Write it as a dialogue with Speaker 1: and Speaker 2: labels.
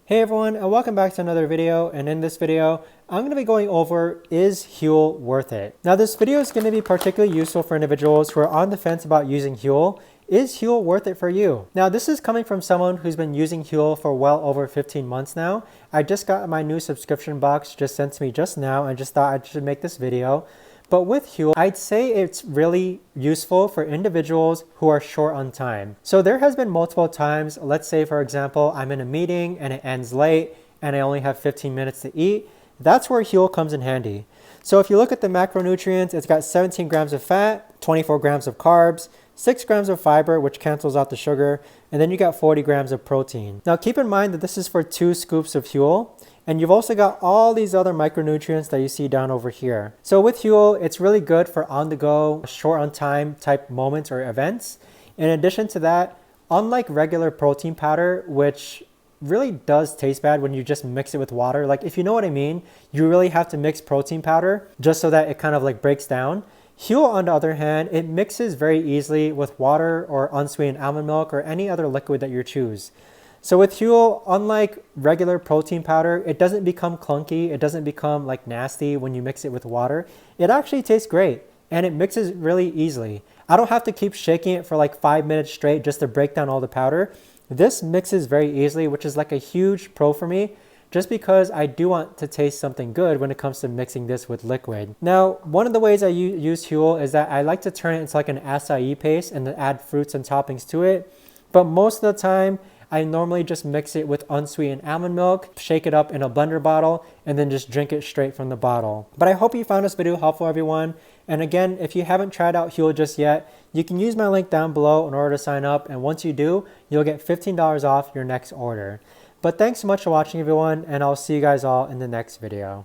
Speaker 1: Hey everyone, and welcome back to another video. And in this video, I'm going to be going over, is Huel worth it? Now this video is going to be particularly useful for individuals who are on the fence about using Huel. Is Huel worth it for you? Now this is coming from someone who's been using Huel for well over 15 months now. I just got my new subscription box just sent to me just now and just thought I should make this video. But with Huel, I'd say it's really useful for individuals who are short on time. So there has been multiple times, let's say for example, I'm in a meeting and it ends late and I only have 15 minutes to eat. That's where Huel comes in handy. So if you look at the macronutrients, it's got 17 grams of fat, 24 grams of carbs, 6 grams of fiber, which cancels out the sugar, and then you got 40 grams of protein. Now keep in mind that this is for 2 scoops of Huel, and you've also got all these other micronutrients that you see down over here. So with Huel, it's really good for on-the-go, short on time type moments or events. In addition to that, unlike regular protein powder, which really does taste bad when you just mix it with water, like if you know what I mean, you really have to mix protein powder just so that it kind of like breaks down. Huel, on the other hand, it mixes very easily with water or unsweetened almond milk or any other liquid that you choose. So with Huel, unlike regular protein powder, it doesn't become clunky. It doesn't become like nasty when you mix it with water. It actually tastes great and it mixes really easily. I don't have to keep shaking it for like 5 minutes straight just to break down all the powder. This mixes very easily, which is like a huge pro for me, just because I do want to taste something good when it comes to mixing this with liquid. Now, one of the ways I use Huel is that I like to turn it into like an acai paste and then add fruits and toppings to it. But most of the time, I normally just mix it with unsweetened almond milk, shake it up in a blender bottle, and then just drink it straight from the bottle. But I hope you found this video helpful, everyone. And again, if you haven't tried out Huel just yet, you can use my link down below in order to sign up. And once you do, you'll get $15 off your next order. But thanks so much for watching, everyone, and I'll see you guys all in the next video.